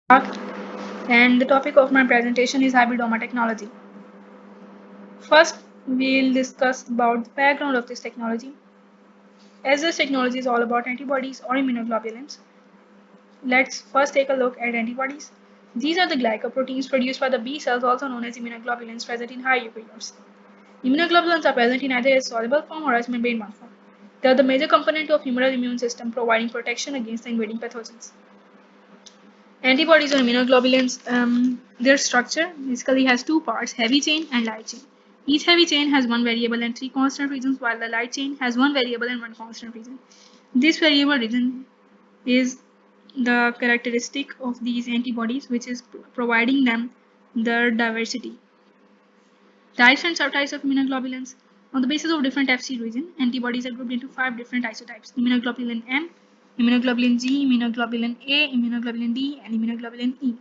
And the topic of my presentation is hybridoma technology. First, we'll discuss about the background of this technology. As this technology is all about antibodies or immunoglobulins, let's first take a look at antibodies. These are the glycoproteins produced by the B cells, also known as immunoglobulins, present in high eukaryotes. Immunoglobulins are present in either a soluble form or as membrane-bound form. They are the major component of humoral immune system, providing protection against the invading pathogens. Antibodies or immunoglobulins, their structure basically has two parts, heavy chain and light chain. Each heavy chain has one variable and three constant regions, while the light chain has one variable and one constant region. This variable region is the characteristic of these antibodies, which is providing them their diversity. Types and subtypes of immunoglobulins. On the basis of different Fc region, antibodies are grouped into 5 different isotypes: immunoglobulin M, immunoglobulin G, immunoglobulin A, immunoglobulin D, and immunoglobulin E.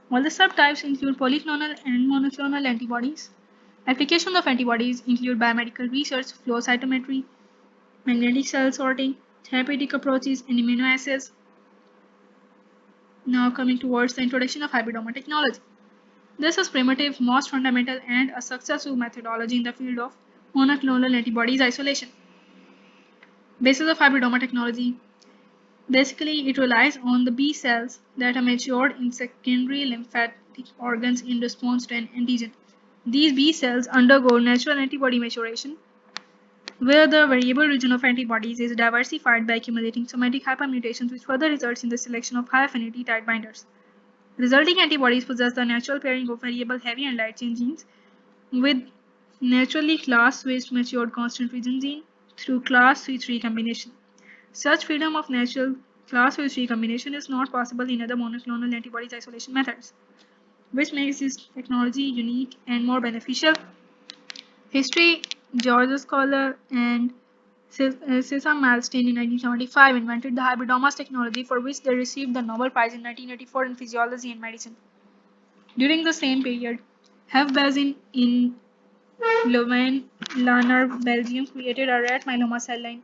While the subtypes include polyclonal and monoclonal antibodies, applications of antibodies include biomedical research, flow cytometry, magnetic cell sorting, therapeutic approaches, and immunoassays. Now coming towards the introduction of hybridoma technology. This is primitive, most fundamental, and a successful methodology in the field of monoclonal antibodies isolation. Basis of hybridoma technology. Basically, it relies on the B cells that are matured in secondary lymphatic organs in response to an antigen. These B cells undergo natural antibody maturation, where the variable region of antibodies is diversified by accumulating somatic hypermutations, which further results in the selection of high affinity tight binders. Resulting antibodies possess the natural pairing of variable heavy and light chain genes with naturally class switched matured constant region gene through class switch recombination. Such freedom of natural class switch recombination is not possible in other monoclonal antibodies isolation methods, which makes this technology unique and more beneficial. History. George Scholar and Cesar Milstein in 1975 invented the hybridomas technology, for which they received the Nobel Prize in 1984 in Physiology and Medicine. During the same period, Hefbazin in Louvain-la-Neuve, Belgium, created a rat myeloma cell line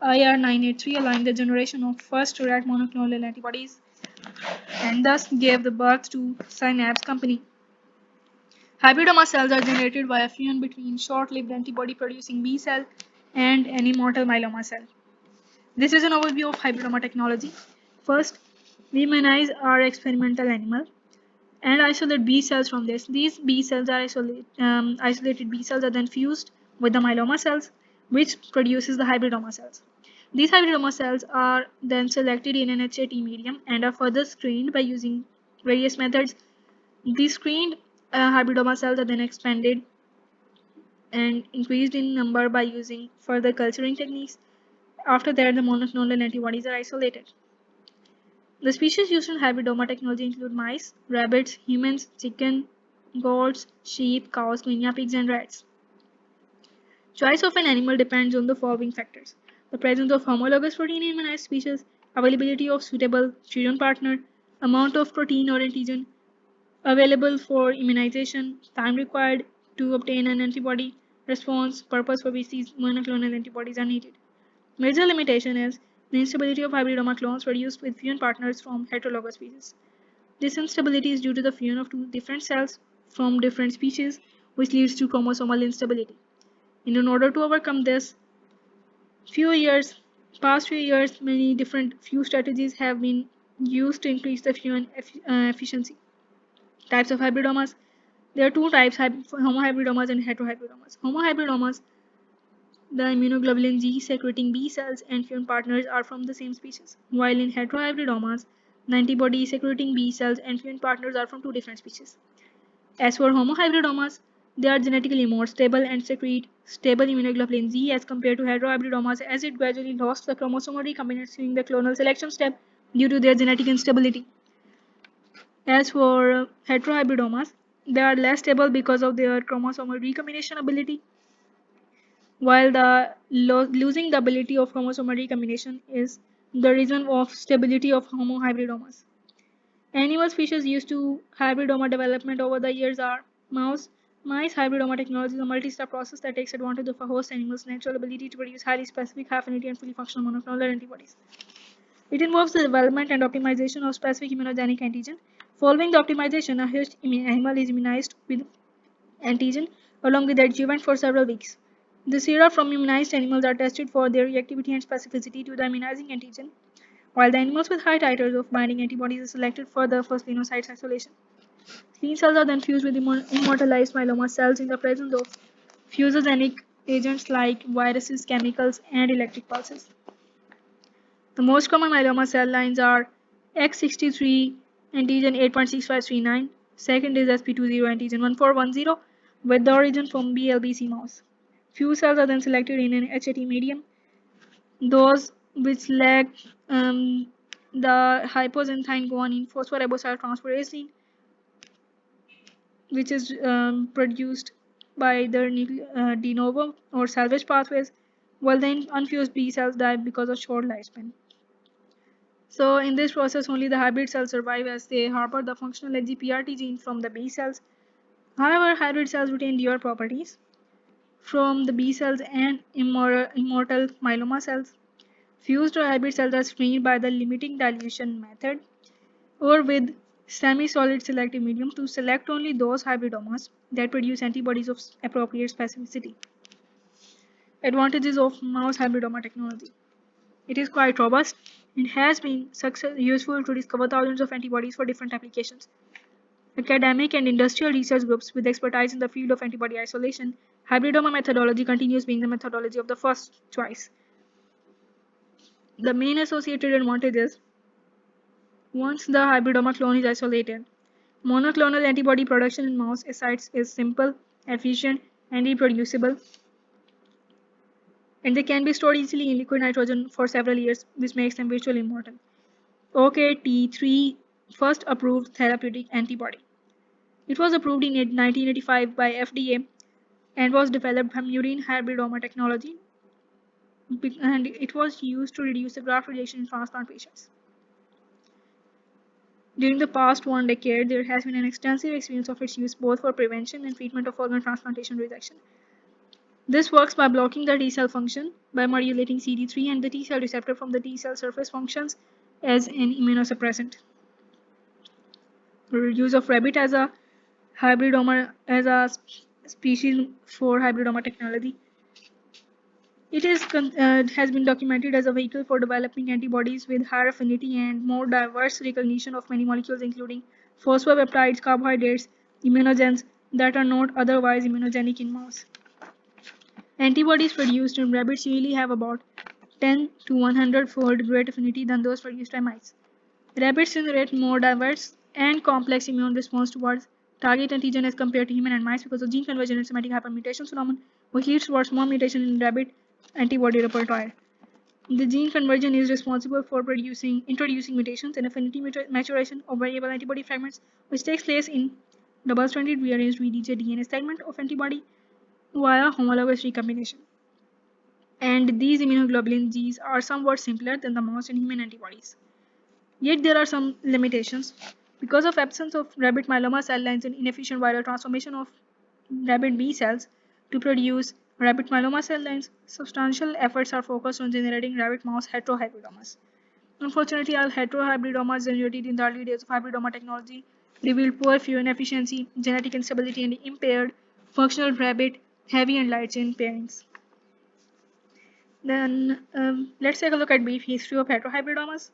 IR983, allowing the generation of first rat monoclonal antibodies, and thus gave the birth to Synapse Company. Hybridoma cells are generated by a fusion between short-lived antibody-producing B cell and an immortal myeloma cell. This is an overview of hybridoma technology. First, we immunize our experimental animal and isolate B cells from this. These B cells are isolated B cells are then fused with the myeloma cells, which produces the hybridoma cells. These hybridoma cells are then selected in an HAT medium and are further screened by using various methods. These screened hybridoma cells are then expanded and increased in number by using further culturing techniques. After that, the monoclonal antibodies are isolated. The species used in hybridoma technology include mice, rabbits, humans, chicken, goats, sheep, cows, guinea pigs, and rats. Choice of an animal depends on the following factors: the presence of homologous protein in immunized species, availability of suitable fusion partner, amount of protein or antigen available for immunization, time required to obtain an antibody response, purpose for which these monoclonal antibodies are needed. Major limitation is the instability of hybridoma clones produced with fusion partners from heterologous species. This instability is due to the fusion of two different cells from different species, which leads to chromosomal instability. And in order to overcome this, past few years, many different fuse strategies have been used to increase the fusion efficiency. Types of hybridomas. There are two types, homohybridomas and heterohybridomas. Homohybridomas, the immunoglobulin G secreting B cells and fusion partners are from the same species, while in heterohybridomas, the antibody secreting B cells and fusion partners are from two different species. As for homohybridomas, they are genetically more stable and secrete stable immunoglobulin Z as compared to heterohybridomas, as it gradually lost the chromosomal recombination during the clonal selection step due to their genetic instability. As for heterohybridomas, they are less stable because of their chromosomal recombination ability, while the losing the ability of chromosomal recombination is the reason of stability of homohybridomas. Animal species used to hybridoma development over the years are mouse. Mice hybridoma technology is a multi-step process that takes advantage of a host animal's natural ability to produce highly specific, high affinity, and fully functional monoclonal antibodies. It involves the development and optimization of specific immunogenic antigen. Following the optimization, a host animal is immunized with antigen along with adjuvant for several weeks. The sera from immunized animals are tested for their reactivity and specificity to the immunizing antigen, while the animals with high titers of binding antibodies are selected for the first leukocytes isolation. Clean cells are then fused with immortalized myeloma cells in the presence of fusogenic agents like viruses, chemicals, and electric pulses. The most common myeloma cell lines are X63 antigen 8.6539. Second is SP20 antigen 1410 with the origin from BLBC mouse. Few cells are then selected in an HAT medium. Those which lack the hypoxanthine guanine phosphoriboside transferase gene, which is produced by the de novo or salvage pathways, while the unfused B cells die because of short lifespan. So in this process, only the hybrid cells survive as they harbor the functional HGPRT gene from the B cells. However, hybrid cells retain dual properties from the B cells and immortal myeloma cells. Fused or hybrid cells are screened by the limiting dilution method or with semi-solid selective medium to select only those hybridomas that produce antibodies of appropriate specificity. Advantages of mouse hybridoma technology. It is quite robust and has been useful to discover thousands of antibodies for different applications. Academic and industrial research groups with expertise in the field of antibody isolation, hybridoma methodology continues being the methodology of the first choice. The main associated advantage is once the hybridoma clone is isolated, monoclonal antibody production in mouse ascites is simple, efficient, and reproducible, and they can be stored easily in liquid nitrogen for several years, which makes them virtually immortal. OKT3 first approved therapeutic antibody. It was approved in 1985 by FDA and was developed from murine hybridoma technology, and it was used to reduce the graft rejection in transplant patients. During the past 1 decade, there has been an extensive experience of its use both for prevention and treatment of organ transplantation rejection. This works by blocking the T cell function by modulating CD3 and the T cell receptor from the T cell surface functions as an immunosuppressant. Use of rabbit as a species for hybridoma technology. It has been documented as a vehicle for developing antibodies with higher affinity and more diverse recognition of many molecules, including phosphopeptides, carbohydrates, immunogens that are not otherwise immunogenic in mouse. Antibodies produced in rabbits usually have about 10 to 100-fold greater affinity than those produced by mice. Rabbits generate more diverse and complex immune response towards target antigen as compared to human and mice because of gene conversion and somatic hypermutation phenomenon, which leads towards more mutation in rabbit antibody repertoire. The gene conversion is responsible for introducing mutations and affinity maturation of variable antibody fragments, which takes place in double-stranded rearranged VDJ DNA segment of antibody via homologous recombination. And these immunoglobulin Gs are somewhat simpler than the mouse and human antibodies. Yet there are some limitations. Because of absence of rabbit myeloma cell lines and inefficient viral transformation of rabbit B cells to produce rabbit myeloma cell lines, substantial efforts are focused on generating rabbit mouse heterohybridomas. Unfortunately, all heterohybridomas generated in the early days of hybridoma technology revealed poor fusion efficiency, genetic instability, and impaired functional rabbit heavy and light chain pairings. Then let's take a look at brief history of heterohybridomas.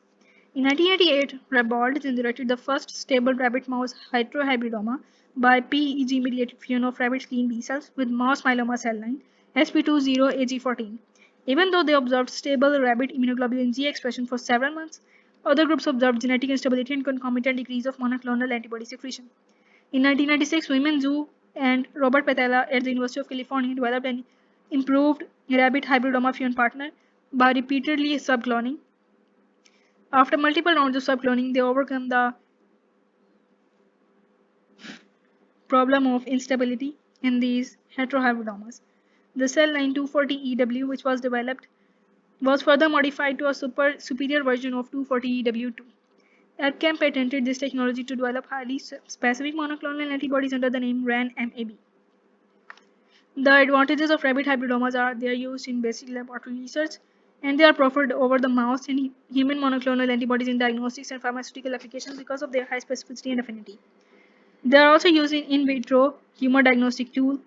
In 1988, Rabaud generated the first stable rabbit mouse heterohybridoma by PEG-mediated fusion of rabbit clean B cells with mouse myeloma cell line SP20AG14. Even though they observed stable rabbit immunoglobulin G expression for several months, other groups observed genetic instability and concomitant decrease of monoclonal antibody secretion. In 1996, Women Zhu and Robert Patella at the University of California developed an improved rabbit hybridoma fusion partner by repeatedly subcloning. After multiple rounds of subcloning, they overcome the problem of instability in these heterohybridomas. The cell line 240EW, which was developed, was further modified to a superior version of 240EW2. EPCAM patented this technology to develop highly specific monoclonal antibodies under the name RAN-MAB. The advantages of rabbit hybridomas are they are used in basic laboratory research and they are preferred over the mouse and human monoclonal antibodies in diagnostics and pharmaceutical applications because of their high specificity and affinity. They are also used in vitro tumor diagnostic tool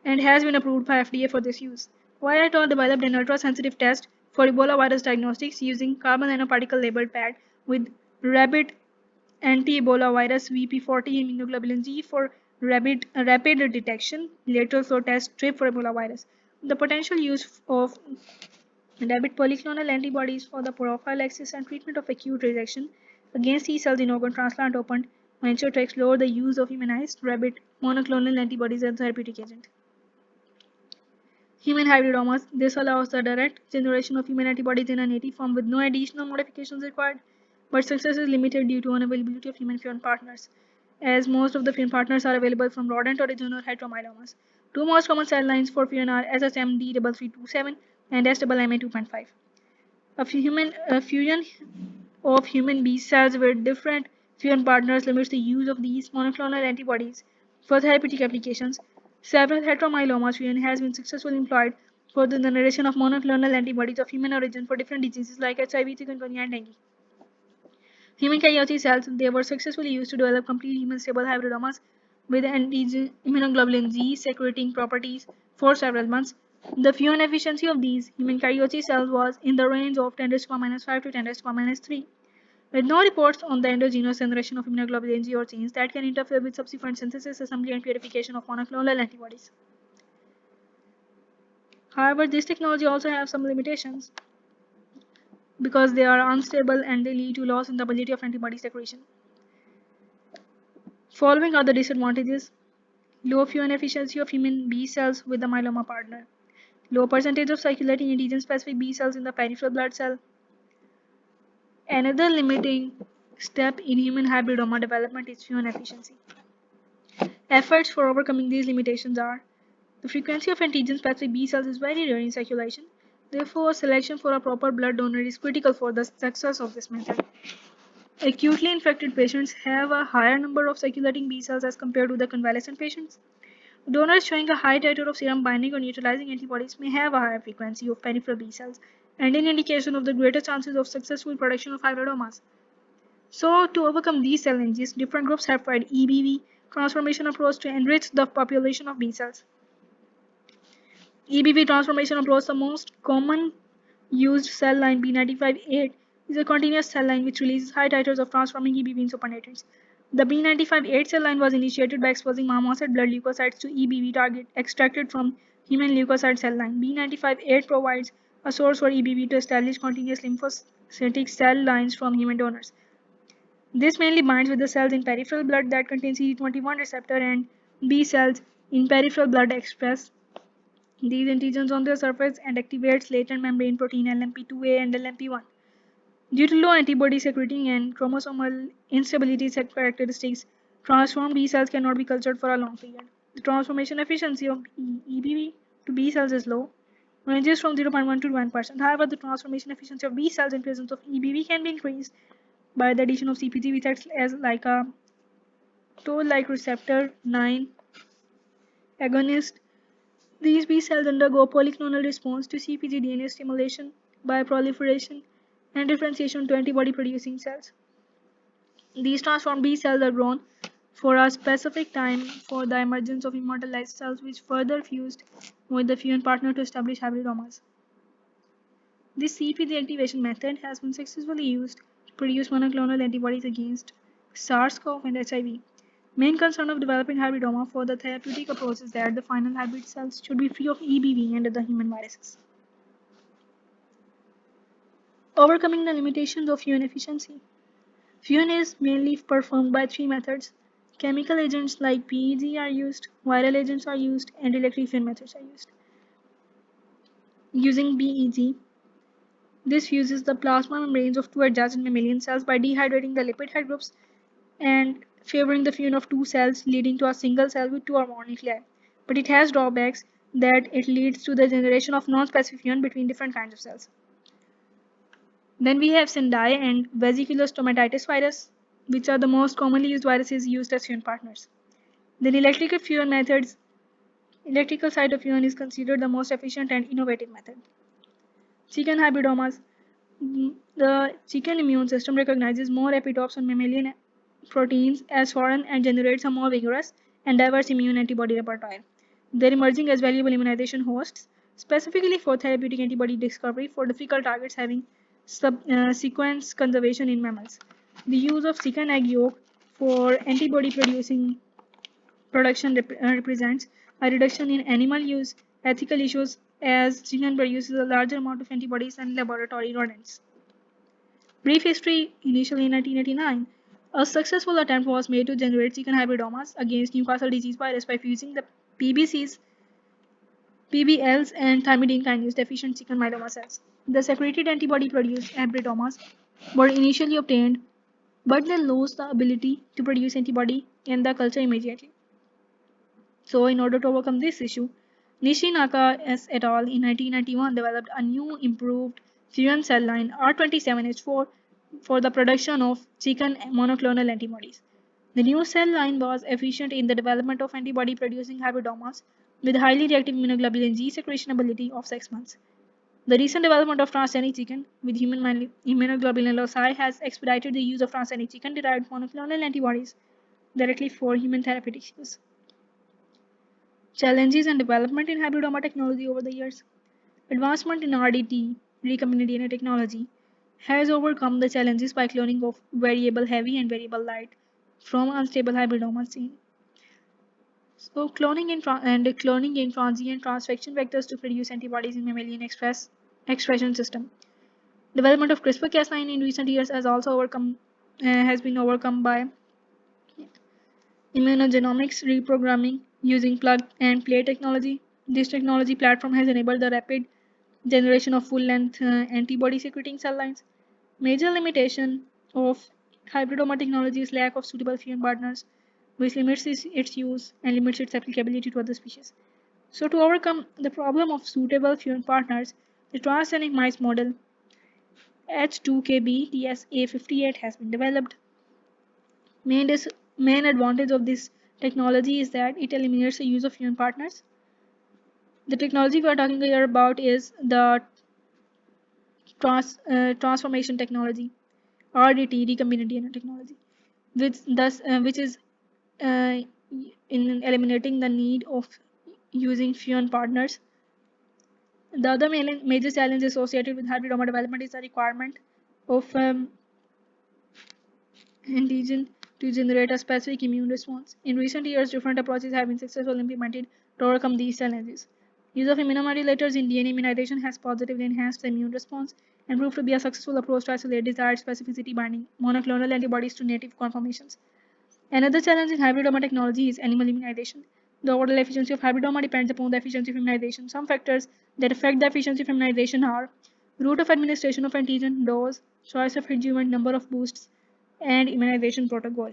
and has been approved by FDA for this use. Vira developed an ultra-sensitive test for Ebola virus diagnostics using carbon nanoparticle labeled pad with rapid anti-Ebola virus VP40 immunoglobulin G for rapid detection, lateral flow test strip for Ebola virus. The potential use of rapid polyclonal antibodies for the prophylaxis and treatment of acute rejection against T cells in organ transplant opened venture to explore the use of immunized rapid monoclonal antibodies as a therapeutic agent. Human hybridomas. This allows the direct generation of human antibodies in a native form with no additional modifications required, but success is limited due to unavailability of human fusion partners, as most of the fusion partners are available from rodent origin or heteromylomas. Two most common cell lines for fusion are SSMD3327 and SMMA2.5. A fusion of human B cells with different fusion partners limits the use of these monoclonal antibodies for therapeutic applications. Several heteromylomas fusion has been successfully employed for the generation of monoclonal antibodies of human origin for different diseases like HIV, chikungunya, and dengue. Human karyotype cells, they were successfully used to develop complete human stable hybridomas with antigen immunoglobulin G secreting properties for several months. The fusion efficiency of these human karyotype cells was in the range of 10 to 5 to 10 to 3, with no reports on the endogenous generation of immunoglobulin G or genes that can interfere with subsequent synthesis, assembly, and purification of monoclonal antibodies. However, this technology also has some limitations because they are unstable and they lead to loss in the ability of antibody secretion. Following are the disadvantages: low fusion efficiency of human B cells with the myeloma partner, low percentage of circulating antigen-specific B cells in the peripheral blood cell. Another limiting step in human hybridoma development is fusion efficiency. Efforts for overcoming these limitations are: the frequency of antigen-specific B cells is very rare in circulation. Therefore, selection for a proper blood donor is critical for the success of this method. Acutely infected patients have a higher number of circulating B cells as compared to the convalescent patients. Donors showing a high titer of serum binding or neutralizing antibodies may have a higher frequency of peripheral B cells and an indication of the greater chances of successful production of hybridomas. So, to overcome these challenges, different groups have tried EBV transformation approach to enrich the population of B cells. EBV transformation approach, the most common used cell line B95-8, is a continuous cell line which releases high titers of transforming EBV in supernatant. The B95-8 cell line was initiated by exposing marmoset blood leukocytes to EBV target extracted from human leukocyte cell line. B95-8 provides a source for EBV to establish continuous lymphocytic cell lines from human donors. This mainly binds with the cells in peripheral blood that contain CD21 receptor, and B cells in peripheral blood express these antigens on their surface and activates latent membrane protein LMP2A and LMP1. Due to low antibody secreting and chromosomal instability characteristics, transformed B cells cannot be cultured for a long period. The transformation efficiency of EBV to B cells is low, ranges from 0.1 to 1%. However, the transformation efficiency of B cells in presence of EBV can be increased by the addition of CpG, which acts as like a toll-like receptor 9 agonist. These B cells undergo polyclonal response to CpG DNA stimulation by proliferation and differentiation to antibody-producing cells. These transformed B cells are grown for a specific time for the emergence of immortalized cells, which further fused with the fusion partner to establish hybridomas. This CpG activation method has been successfully used to produce monoclonal antibodies against SARS-CoV and HIV. Main concern of developing hybridoma for the therapeutic approach is that the final hybrid cells should be free of EBV and other human viruses. Overcoming the limitations of fusion efficiency. Fusion is mainly performed by three methods. Chemical agents like PEG are used, viral agents are used, and electric fusion methods are used. Using PEG, this fuses the plasma membranes of two adjacent mammalian cells by dehydrating the lipid head groups and favoring the fusion of two cells, leading to a single cell with two or more nuclei. But it has drawbacks that it leads to the generation of non-specific fusion between different kinds of cells. Then we have Sendai and vesicular stomatitis virus, which are the most commonly used viruses used as fusion partners. Then electrical fusion methods. Electrical side of fusion is considered the most efficient and innovative method. Chicken hybridomas. The chicken immune system recognizes more epitopes on mammalian proteins as foreign and generates a more vigorous and diverse immune antibody repertoire. They're emerging as valuable immunization hosts, specifically for therapeutic antibody discovery for difficult targets having sequence conservation in mammals. The use of chicken egg yolk for antibody producing production represents a reduction in animal use ethical issues as chicken produces a larger amount of antibodies than laboratory rodents. Brief history: initially in 1989, a successful attempt was made to generate chicken hybridomas against Newcastle disease virus by fusing the PBCs, PBLs, and thymidine kinase deficient chicken myeloma cells. The secreted antibody produced hybridomas were initially obtained, but then lost the ability to produce antibody in the culture immediately. So, in order to overcome this issue, Nishinaka et al. In 1991 developed a new improved serum cell line R27H4 for the production of chicken monoclonal antibodies. The new cell line was efficient in the development of antibody producing hybridomas with highly reactive immunoglobulin G secretion ability of 6 months. The recent development of transgenic chicken with human immunoglobulin loci has expedited the use of transgenic chicken derived monoclonal antibodies directly for human therapeutic use. Challenges and development in hybridoma technology over the years. Advancement in RDT, recombinant DNA technology, has overcome the challenges by cloning of variable heavy and variable light from unstable hybridoma gene. So cloning in transient transfection vectors to produce antibodies in mammalian expression system. Development of CRISPR-Cas9 in recent years has been overcome by immunogenomics reprogramming using plug and play technology. This technology platform has enabled the rapid generation of full-length antibody secreting cell lines. Major limitation of hybridoma technology is lack of suitable fusion partners, which limits its use and limits its applicability to other species. So to overcome the problem of suitable fusion partners, the transgenic mice model H2KB TSA58 has been developed. Main, main advantage of this technology is that it eliminates the use of fusion partners. The technology we are talking here about is the transformation technology, RDT, recombinant DNA technology, which is uh, in eliminating the need of using fusion partners. The other major challenge associated with hybridoma development is the requirement of antigen to generate a specific immune response. In recent years, different approaches have been successfully implemented to overcome these challenges. Use of immunomodulators in DNA immunization has positively enhanced the immune response and proved to be a successful approach to isolate desired specificity binding monoclonal antibodies to native conformations. Another challenge in hybridoma technology is animal immunization. The overall efficiency of hybridoma depends upon the efficiency of immunization. Some factors that affect the efficiency of immunization are route of administration of antigen, dose, choice of adjuvant, number of boosts, and immunization protocol.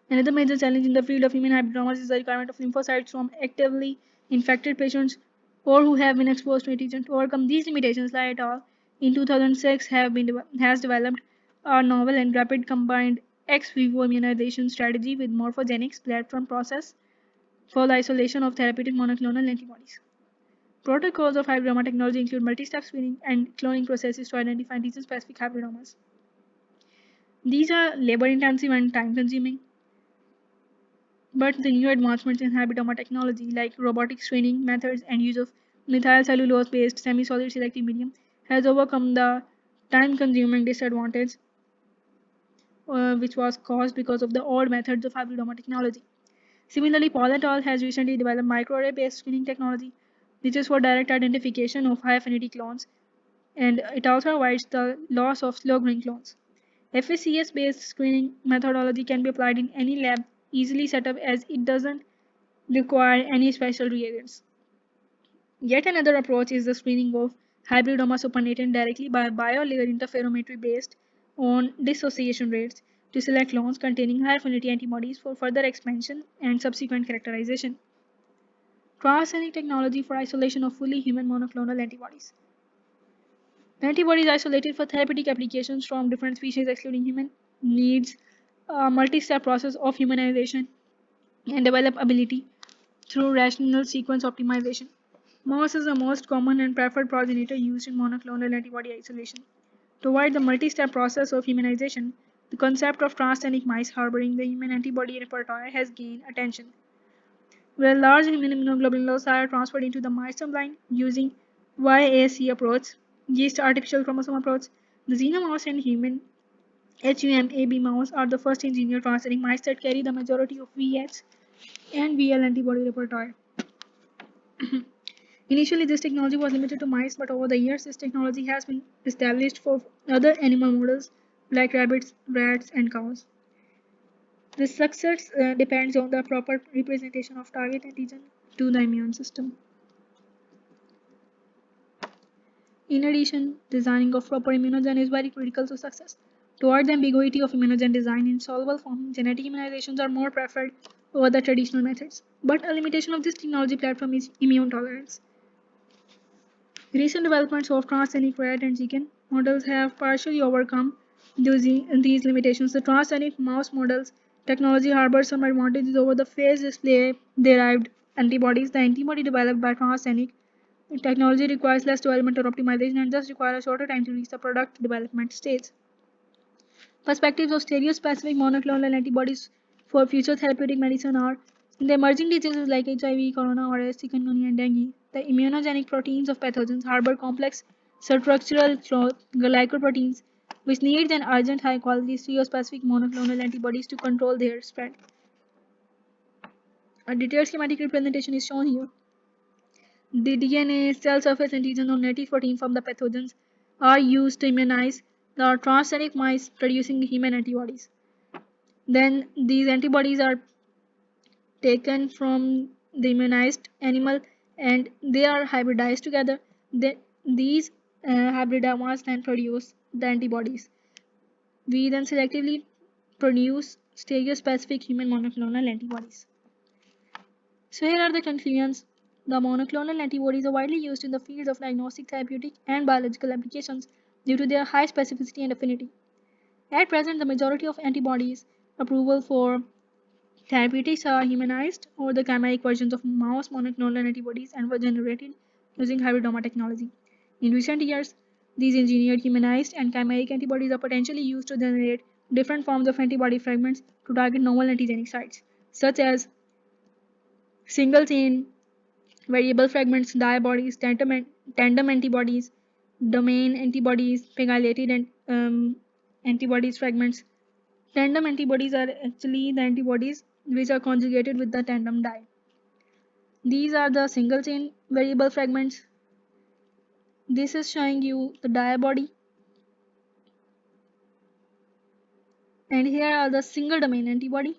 Another major challenge in the field of human hybridomas is the requirement of lymphocytes from actively infected patients or who have been exposed to antigen. To overcome these limitations, Lai et al. In 2006 has developed a novel and rapid combined ex vivo immunization strategy with Morphogenics platform process for the isolation of therapeutic monoclonal antibodies. Protocols of hybridoma technology include multi-step screening and cloning processes to identify antigen-specific hybridomas. These are labor-intensive and time-consuming. But the new advancements in hybridoma technology, like robotic screening methods and use of methyl cellulose-based semi-solid selective medium, has overcome the time-consuming disadvantage which was caused because of the old methods of hybridoma technology. Similarly, Paul et al. Has recently developed microarray-based screening technology, which is for direct identification of high-affinity clones, and it also avoids the loss of slow-growing clones. FACS-based screening methodology can be applied in any lab, easily set up as it doesn't require any special reagents. Yet another approach is the screening of hybridoma supernatant directly by biolayer interferometry based on dissociation rates to select clones containing high affinity antibodies for further expansion and subsequent characterization. Transgenic technology for isolation of fully human monoclonal antibodies. Antibodies isolated for therapeutic applications from different species excluding human needs a multi-step process of humanization and develop ability through rational sequence optimization. Mouse is the most common and preferred progenitor used in monoclonal antibody isolation. To avoid the multi-step process of humanization, the concept of transgenic mice harboring the human antibody repertoire has gained attention. Where large human immunoglobules are transferred into the mycelium line using YAC approach, yeast artificial chromosome approach, the xenomouse and human HUMAB mouse are the first engineered transgenic mice that carry the majority of VH and VL antibody repertoire. Initially, this technology was limited to mice, but over the years, this technology has been established for other animal models like rabbits, rats, and cows. This success depends on the proper representation of target antigen to the immune system. In addition, designing of proper immunogen is very critical to success. Toward the ambiguity of immunogen design in soluble form, genetic immunizations are more preferred over the traditional methods. But a limitation of this technology platform is immune tolerance. Recent developments of transgenic rat and chicken models have partially overcome these limitations. The transgenic mouse models technology harbors some advantages over the phage display derived antibodies. The antibody developed by transgenic technology requires less development or optimization and thus require a shorter time to reach the product development stage. Perspectives of stereospecific monoclonal antibodies for future therapeutic medicine are in the emerging diseases like HIV, coronavirus, chikungunya, and dengue. The immunogenic proteins of pathogens harbor complex structural glycoproteins which need an urgent high quality stereospecific monoclonal antibodies to control their spread. A detailed schematic representation is shown here. The DNA, cell surface antigen, or native protein from the pathogens are used to immunize the transgenic mice producing human antibodies. Then these antibodies are taken from the immunized animal and they are hybridized together. These hybrid ones then produce the antibodies. We then selectively produce stereospecific human monoclonal antibodies. So here are the conclusions. The monoclonal antibodies are widely used in the fields of diagnostic, therapeutic, and biological applications due to their high specificity and affinity. At present, the majority of antibodies approval for therapeutics are humanized or the chimeric versions of mouse monoclonal antibodies and were generated using hybridoma technology. In recent years, these engineered humanized and chimeric antibodies are potentially used to generate different forms of antibody fragments to target novel antigenic sites, such as single chain variable fragments, diabodies, tandem antibodies, domain antibodies, pegylated and antibodies fragments. Tandem antibodies are actually the antibodies which are conjugated with the tandem dye. These are the single chain variable fragments. This is showing you the diabody. And here are the single domain antibody.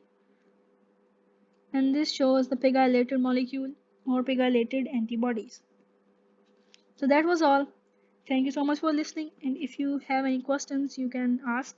And this shows the pegylated molecule or pegylated antibodies. So that was all. Thank you so much for listening. And if you have any questions, you can ask.